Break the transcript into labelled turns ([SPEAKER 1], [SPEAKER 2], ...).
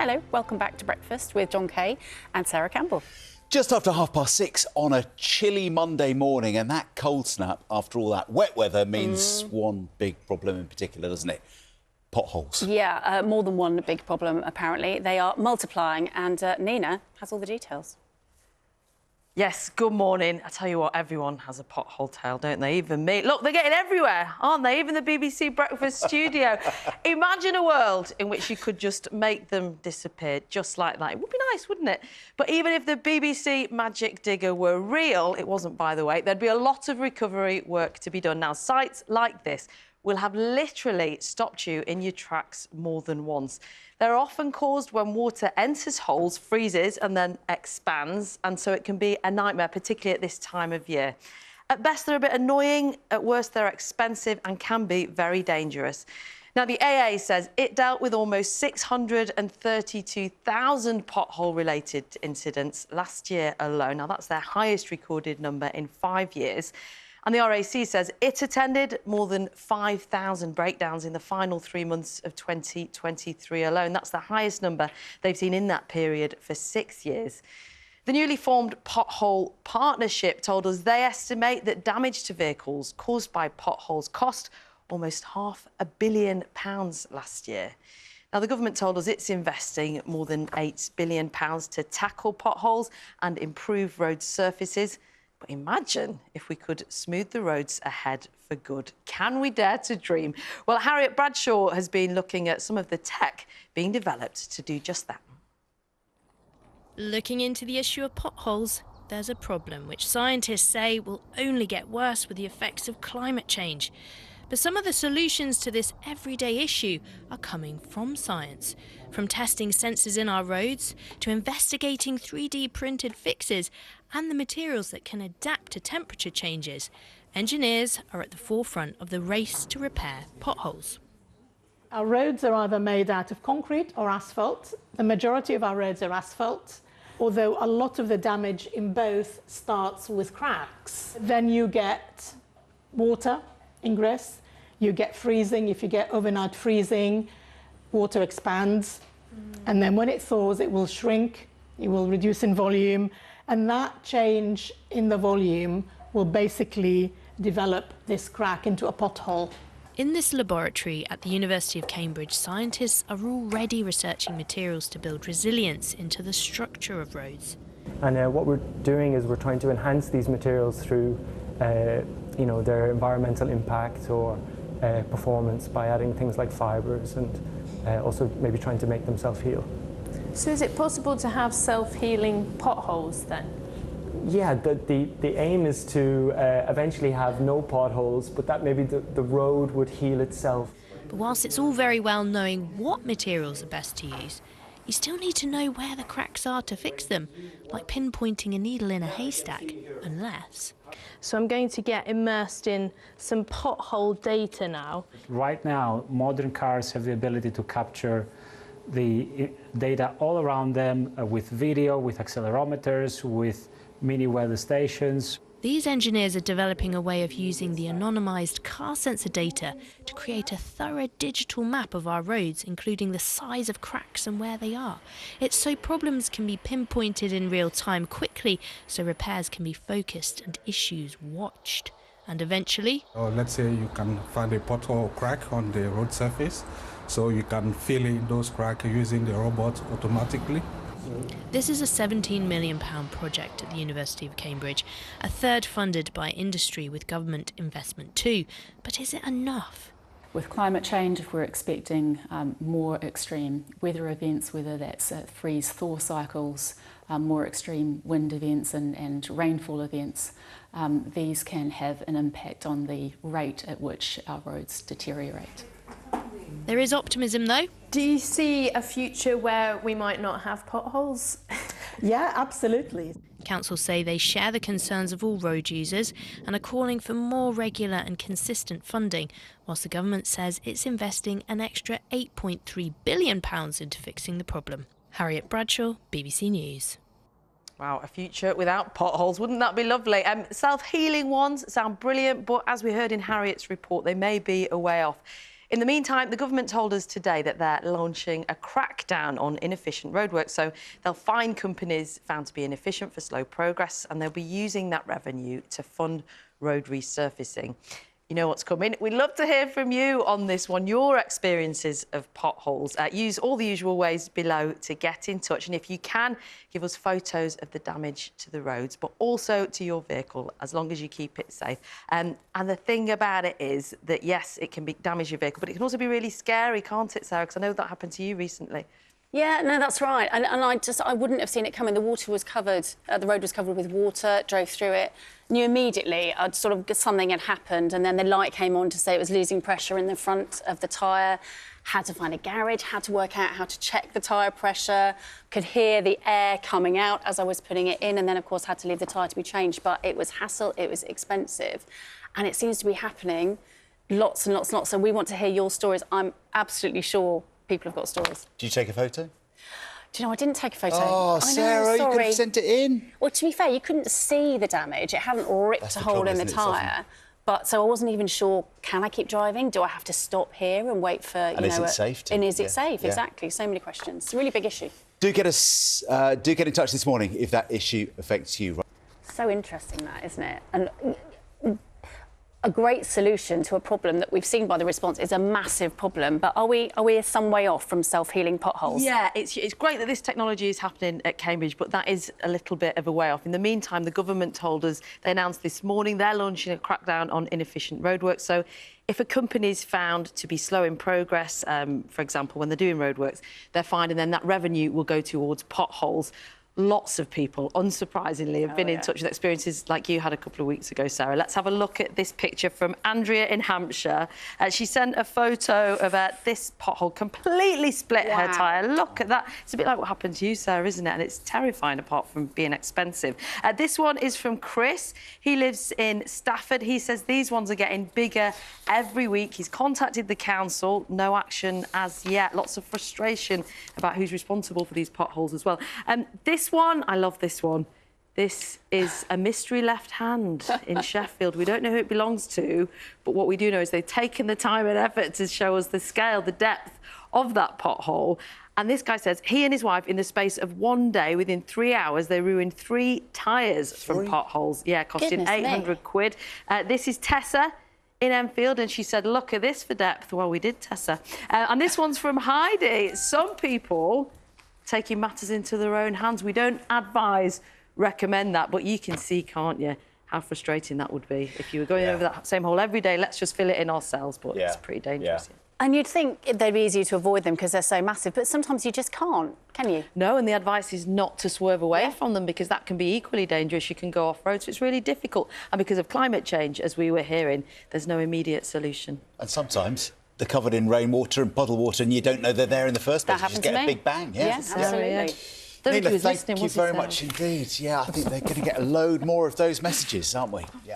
[SPEAKER 1] Hello, welcome back to Breakfast with John Kay and Sarah Campbell.
[SPEAKER 2] Just after 6:30 on a chilly Monday morning, and that cold snap after all that wet weather means one big problem in particular, doesn't it? Potholes.
[SPEAKER 1] Yeah, more than one big problem, apparently. They are multiplying, and Nina has all the details.
[SPEAKER 3] Yes, good morning. I tell you what, everyone has a pothole tale, don't they? Even me. Look, they're getting everywhere, aren't they? Even the BBC Breakfast studio. Imagine a world in which you could just make them disappear just like that. It would be nice, wouldn't it? But even if the BBC magic digger were real, it wasn't, by the way, there'd be a lot of recovery work to be done. Now, sites like this will have literally stopped you in your tracks more than once. They're often caused when water enters holes, freezes and then expands, and so it can be a nightmare, particularly at this time of year. At best, they're a bit annoying. At worst, they're expensive and can be very dangerous. Now, the AA says it dealt with almost 632,000 pothole-related incidents last year alone. Now, that's their highest recorded number in 5 years. And the RAC says it attended more than 5,000 breakdowns in the final 3 months of 2023 alone. That's the highest number they've seen in that period for 6 years. The newly formed Pothole Partnership told us they estimate that damage to vehicles caused by potholes cost almost £500 million last year. Now, the government told us it's investing more than £8 billion to tackle potholes and improve road surfaces. But imagine if we could smooth the roads ahead for good. Can we dare to dream? Well, Harriet Bradshaw has been looking at some of the tech being developed to do just that.
[SPEAKER 4] Looking into the issue of potholes, there's a problem which scientists say will only get worse with the effects of climate change. But some of the solutions to this everyday issue are coming from science. From testing sensors in our roads to investigating 3D printed fixes and the materials that can adapt to temperature changes, engineers are at the forefront of the race to repair potholes.
[SPEAKER 5] Our roads are either made out of concrete or asphalt. The majority of our roads are asphalt, although a lot of the damage in both starts with cracks. Then you get water ingress, you get freezing. If you get overnight freezing, water expands, and then when it thaws, it will shrink, it will reduce in volume, and that change in the volume will basically develop this crack into a pothole.
[SPEAKER 4] In this laboratory at the University of Cambridge, scientists are already researching materials to build resilience into the structure of roads.
[SPEAKER 6] And what we're doing is we're trying to enhance these materials through their environmental impact or performance by adding things like fibres and also maybe trying to make them self-heal.
[SPEAKER 7] So is it possible to have self-healing potholes then?
[SPEAKER 6] Yeah, the aim is to eventually have no potholes, but that maybe the road would heal itself.
[SPEAKER 4] But whilst it's all very well knowing what materials are best to use, you still need to know where the cracks are to fix them, like pinpointing a needle in a haystack, unless...
[SPEAKER 7] So I'm going to get immersed in some pothole data now.
[SPEAKER 8] Right now, modern cars have the ability to capture the data all around them with video, with accelerometers, with mini weather stations.
[SPEAKER 4] These engineers are developing a way of using the anonymised car sensor data to create a thorough digital map of our roads, including the size of cracks and where they are. It's so problems can be pinpointed in real time quickly, so repairs can be focused and issues watched. And eventually...
[SPEAKER 9] let's say you can find a pothole crack on the road surface, so you can fill in those cracks using the robot automatically.
[SPEAKER 4] This is a £17 million project at the University of Cambridge, a third funded by industry with government investment too. But is it enough?
[SPEAKER 1] With climate change, if we're expecting more extreme weather events, whether that's freeze-thaw cycles, more extreme wind events and rainfall events, these can have an impact on the rate at which our roads deteriorate.
[SPEAKER 4] There is optimism, though.
[SPEAKER 7] Do you see a future where we might not have potholes?
[SPEAKER 5] Yeah, absolutely.
[SPEAKER 4] Councils say they share the concerns of all road users and are calling for more regular and consistent funding, whilst the government says it's investing an extra £8.3 billion into fixing the problem. Harriet Bradshaw, BBC News.
[SPEAKER 3] Wow, a future without potholes. Wouldn't that be lovely? Self-healing ones sound brilliant, but as we heard in Harriet's report, they may be a way off. In the meantime, the government told us today that they're launching a crackdown on inefficient roadwork. So they'll fine companies found to be inefficient for slow progress, and they'll be using that revenue to fund road resurfacing. You know what's coming. We'd love to hear from you on this one, your experiences of potholes. Use all the usual ways below to get in touch. And if you can, give us photos of the damage to the roads, but also to your vehicle, as long as you keep it safe. And the thing about it is that, yes, it can damage your vehicle, but it can also be really scary, can't it, Sarah? Because I know that happened to you recently. Yeah, no, that's right. And I wouldn't have seen it coming. The water was covered, the road was covered with water, drove through it. Knew immediately something had happened, and then the light came on to say it was losing pressure in the front of the tyre. Had to find a garage, had to work out how to check the tyre pressure, could hear the air coming out as I was putting it in, and then, of course, had to leave the tyre to be changed. But it was hassle, it was expensive, and it seems to be happening lots and lots and lots. So we want to hear your stories. I'm absolutely sure people have got stories.
[SPEAKER 2] Do you take a photo?
[SPEAKER 3] Do you know, I didn't take a photo.
[SPEAKER 2] Oh, Sarah, you could have sent it in.
[SPEAKER 3] Well, to be fair, you couldn't see the damage. It hadn't ripped a hole in the tyre. But so I wasn't even sure, can I keep driving? Do I have to stop here and wait for,
[SPEAKER 2] and is it safe?
[SPEAKER 3] And is it safe? Exactly. So many questions. It's a really big issue.
[SPEAKER 2] Do get in touch this morning if that issue affects you.
[SPEAKER 3] So interesting, that, isn't it? And a great solution to a problem that we've seen by the response is a massive problem. But are we some way off from self-healing potholes? Yeah, it's great that this technology is happening at Cambridge, but that is a little bit of a way off. In the meantime, the government told us, they announced this morning, they're launching a crackdown on inefficient roadwork. So if a company is found to be slow in progress, for example, when they're doing roadworks, they're fined, and then that revenue will go towards potholes. Lots of people, unsurprisingly, have been in touch with experiences like you had a couple of weeks ago, Sarah. Let's have a look at this picture from Andrea in Hampshire. She sent a photo of this pothole completely split her tyre. Look at that. It's a bit like what happened to you, Sarah, isn't it? And it's terrifying, apart from being expensive. This one is from Chris. He lives in Stafford. He says these ones are getting bigger every week. He's contacted the council. No action as yet. Lots of frustration about who's responsible for these potholes as well. This one, I love this one. This is a mystery left hand in Sheffield. We don't know who it belongs to, but what we do know is they've taken the time and effort to show us the scale, the depth of that pothole. And this guy says he and his wife, in the space of one day, within 3 hours, they ruined 3 tyres from potholes. Yeah, costing 800 quid. This is Tessa in Enfield, and she said, look at this for depth. Well, we did, Tessa. And this one's from Heidi. Some people taking matters into their own hands. We don't recommend that, but you can see, can't you, how frustrating that would be if you were going over that same hole every day. Let's just fill it in ourselves, but it's pretty dangerous. And you'd think they'd be easier to avoid them because they're so massive, but sometimes you just can't, can you? No, and the advice is not to swerve away from them, because that can be equally dangerous. You can go off-road, so it's really difficult. And because of climate change, as we were hearing, there's no immediate solution.
[SPEAKER 2] And sometimes they're covered in rainwater and puddle water, and you don't know they're there in the first place. You just get a big bang.
[SPEAKER 3] Yes, absolutely.
[SPEAKER 2] Neela, thank you very much indeed. Yeah, I think they're going to get a load more of those messages, aren't we? Yeah.